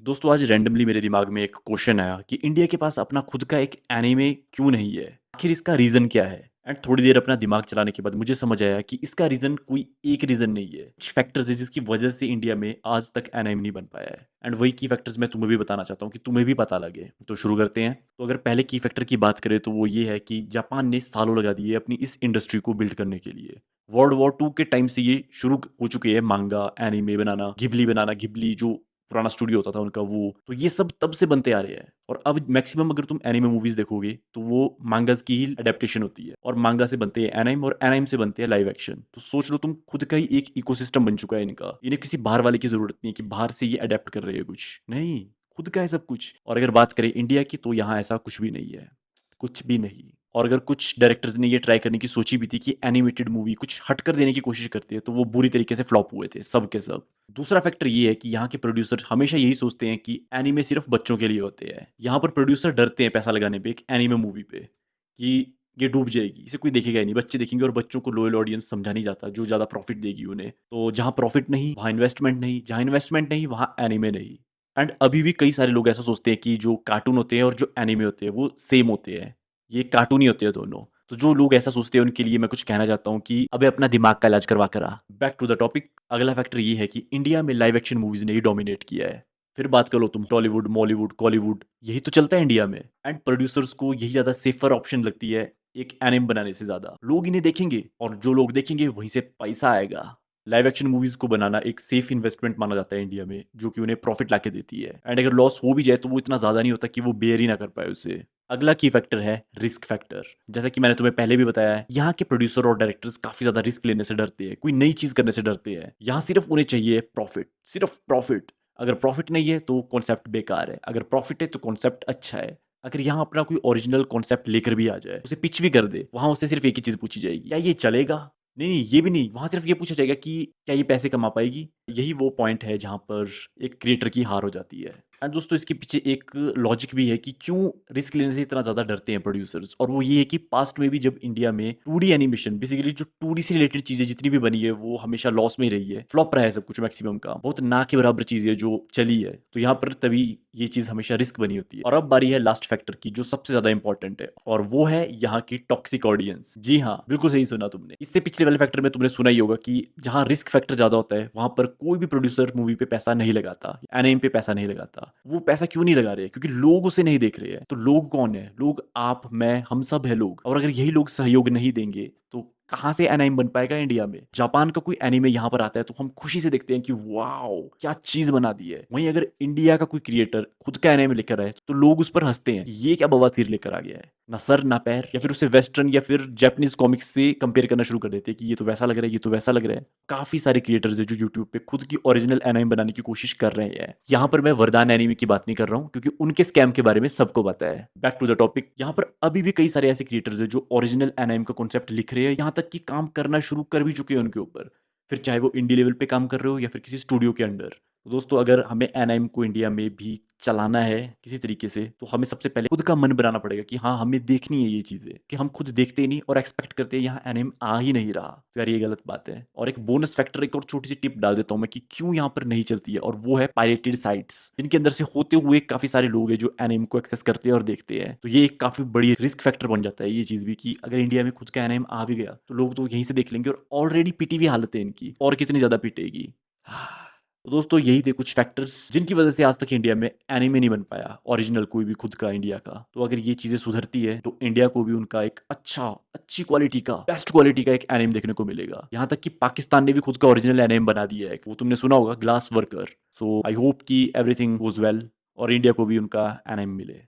दोस्तों आज रैंडमली मेरे दिमाग में एक क्वेश्चन आया कि इंडिया के पास अपना खुद का एक एनीमे क्यों नहीं है? आखिर इसका रीज़न क्या है? एंड थोड़ी देर अपना दिमाग चलाने के बाद मुझे समझ आया कि इसका रीज़न कोई एक रीज़न नहीं है। कुछ फैक्टर्स हैं जिसकी वजह से इंडिया में आज तक एनीमे नहीं बन पाया है। एंड वही की फैक्टर्स मैं तुम्हें भी बताना चाहता हूँ कि तुम्हें भी पता लगे। तो शुरू करते हैं। तो अगर पहले की फैक्टर की बात करें तो वो ये है कि जापान ने सालों लगा दिए अपनी इस इंडस्ट्री को बिल्ड करने के लिए। वर्ल्ड वॉर 2 के टाइम से ये शुरू हो चुके हैं मांगा, एनीमे बनाना, घिबली जो पुराना स्टूडियो होता था उनका वो, तो ये सब तब से बनते आ रहे हैं। और अब मैक्सिमम अगर तुम एनिमे मूवीज देखोगे तो वो मांगास की ही अडेप्टेशन होती है, और मांगा से बनते हैं एनाइम, और एनाइम से बनते हैं लाइव एक्शन। तो सोच लो तुम खुद का ही एक इकोसिस्टम बन चुका है इनका। इन्हें किसी बाहर वाले की जरूरत नहीं है कि बाहर से ये अडेप्ट कर रहे हैं कुछ नहीं, खुद का है सब कुछ। और अगर बात करें इंडिया की तो यहाँ ऐसा कुछ भी नहीं है, कुछ भी नहीं। और अगर कुछ डायरेक्टर्स ने ये ट्राई करने की सोची भी थी कि एनिमेटेड मूवी कुछ हटकर देने की कोशिश करती है, तो वो बुरी तरीके से फ्लॉप हुए थे सब के सब। दूसरा फैक्टर ये है कि यहाँ के प्रोड्यूसर हमेशा यही सोचते हैं कि एनीमे सिर्फ बच्चों के लिए होते हैं। यहाँ पर प्रोड्यूसर डरते हैं पैसा लगाने पे एक एनीमे मूवी पे कि ये डूब जाएगी, इसे कोई देखेगा ही नहीं, बच्चे देखेंगे, और बच्चों को लोयल ऑडियंस समझा नहीं जाता जो ज़्यादा प्रॉफिट देगी उन्हें। तो जहाँ प्रॉफिट नहीं वहाँ इन्वेस्टमेंट नहीं, जहाँ इन्वेस्टमेंट नहीं वहाँ एनीमे नहीं। एंड अभी भी कई सारे लोग ऐसा सोचते हैं कि जो कार्टून होते हैं और जो एनीमे होते हैं वो सेम होते हैं, ये कार्टून ही होते हैं दोनों। तो जो लोग ऐसा सोचते हैं उनके लिए मैं कुछ कहना चाहता हूँ कि अबे अपना दिमाग का इलाज करवा करा। Back to the topic. अगला फैक्टर ये है कि इंडिया में लाइव एक्शन मूवीज ने ही डोमिनेट किया है। फिर बात करो तुम टॉलीवुड, मॉलीवुड, कॉलीवुड, यही तो चलता है इंडिया में। एंड प्रोड्यूसर्स को यही ज्यादा सेफर ऑप्शन लगती है एक एनिम बनाने से ज्यादा। लोग इन्हें देखेंगे और जो लोग देखेंगे वहीं से पैसा आएगा। लाइव एक्शन मूवीज को बनाना एक सेफ इन्वेस्टमेंट माना जाता है इंडिया में, जो कि उन्हें प्रॉफिट लाके देती है। एंड अगर लॉस हो भी जाए तो वो इतना ज्यादा नहीं होता कि वो बेयर ही ना कर पाए उसे। अगला की फैक्टर है रिस्क फैक्टर। जैसा कि मैंने तुम्हें पहले भी बताया है, यहाँ के प्रोड्यूसर और डायरेक्टर्स काफी ज्यादा रिस्क लेने से डरते हैं, कोई नई चीज करने से डरते हैं। यहाँ सिर्फ उन्हें चाहिए प्रॉफिट, सिर्फ प्रॉफिट। अगर प्रॉफिट नहीं है तो कॉन्सेप्ट बेकार है, अगर प्रॉफिट है तो कॉन्सेप्ट अच्छा है। अगर यहाँ अपना कोई ओरिजिनल कॉन्सेप्ट लेकर भी आ जाए, उसे पिच भी कर दे, वहां उससे सिर्फ एक ही चीज पूछी जाएगी, क्या ये चलेगा? नहीं नहीं, ये भी नहीं, वहां सिर्फ ये पूछा जाएगा कि क्या ये पैसे कमा पाएगी। यही वो पॉइंट है जहां पर एक क्रिएटर की हार हो जाती है। एंड दोस्तों इसके पीछे एक लॉजिक भी है कि क्यों रिस्क लेने से इतना ज्यादा डरते हैं प्रोड्यूसर्स, और वो ये है कि पास्ट में भी जब इंडिया में 2D एनिमेशन, बेसिकली जो 2D से रिलेटेड चीजें जितनी भी बनी है वो हमेशा लॉस में ही रही है, फ्लॉप रहा है सब कुछ मैक्सिमम का, बहुत ना के बराबर चीज है जो चली है। तो यहाँ पर तभी ये चीज हमेशा रिस्क बनी होती है। और अब बारी है लास्ट फैक्टर की, जो सबसे ज्यादा इंपॉर्टेंट है, और वो है यहाँ की टॉक्सिक ऑडियंस। जी हाँ, बिल्कुल सही सुना तुमने। इससे पिछले वाले फैक्टर में तुमने सुना ही होगा कि जहाँ रिस्क फैक्टर ज्यादा होता है वहां पर कोई भी प्रोड्यूसर मूवी पे पैसा नहीं लगाता, एनिमे पे पैसा नहीं लगाता। वो पैसा क्यों नहीं लगा रहे? क्योंकि लोग उसे नहीं देख रहे हैं। तो लोग कौन है? लोग आप, मैं, हम सब है लोग। और अगर यही लोग सहयोग नहीं देंगे तो कहाँ से एनाइम बन पाएगा इंडिया में? जापान का कोई एनीमे यहाँ पर आता है तो हम खुशी से देखते हैं कि वाओ क्या चीज बना दी है। वहीं अगर इंडिया का कोई क्रिएटर खुद का एनीमे लेकर आए तो लोग उस पर हंसते हैं, ये क्या बवासीर लेकर आ गया है, ना सर ना पैर। या फिर उसे वेस्टर्न या फिर जापानीज कॉमिक्स से कंपेयर करना शुरू कर देते हैं कि ये तो वैसा लग रहा है, ये तो वैसा लग रहा है। काफी सारे क्रिएटर्स है जो यूट्यूब पे खुद की ओरिजिनल एनीमे बनाने की कोशिश कर रहे हैं। यहाँ पर मैं वरदान एनीमे की बात नहीं कर रहा हूँ क्योंकि उनके स्कैम के बारे में सबको पता है। Back to the topic. यहाँ पर अभी भी कई सारे ऐसे क्रिएटर्स है जो ओरिजिनल एनीमे का कॉन्सेप्ट लिख रहे हैं, यहाँ तक कि काम करना शुरू कर भी चुके हैं उनके ऊपर। फिर चाहे वो इंडी लेवल पे काम कर रहे हो या फिर किसी स्टूडियो के अंडर। तो दोस्तों अगर हमें एनआईएम को इंडिया में भी चलाना है किसी तरीके से, तो हमें सबसे पहले खुद का मन बनाना पड़ेगा कि हाँ हमें देखनी है ये चीजें, कि हम खुद देखते ही नहीं और एक्सपेक्ट करते हैं यहाँ एनआईएम आ ही नहीं रहा। तो यार ये गलत बात है। और एक बोनस फैक्टर, एक और छोटी सी टिप डाल देता हूँ मैं कि क्यों यहाँ पर नहीं चलती है, और वो है पायरेटेड साइट्स, जिनके अंदर से होते हुए काफी सारे लोग हैं जो एनआईएम को एक्सेस करते हैं और देखते हैं। तो ये एक काफी बड़ी रिस्क फैक्टर बन जाता है ये चीज भी, कि अगर इंडिया में खुद का एनआईएम आ भी गया तो लोग तो यहीं से देख लेंगे, और ऑलरेडी पिटी हुई हालत है इनकी, और कितनी ज्यादा पिटेगी। तो दोस्तों यही थे कुछ फैक्टर्स जिनकी वजह से आज तक इंडिया में एनिमे नहीं बन पाया ओरिजिनल कोई भी खुद का इंडिया का। तो अगर ये चीजें सुधरती है तो इंडिया को भी उनका एक अच्छी क्वालिटी का, बेस्ट क्वालिटी का एक एनिमे देखने को मिलेगा। यहाँ तक कि पाकिस्तान ने भी खुद का ओरिजिनल एनिमे बना दिया है, वो तुमने सुना होगा, glass worker. So I hope कि एवरीथिंग गोज वेल और इंडिया को भी उनका एनिमे मिले।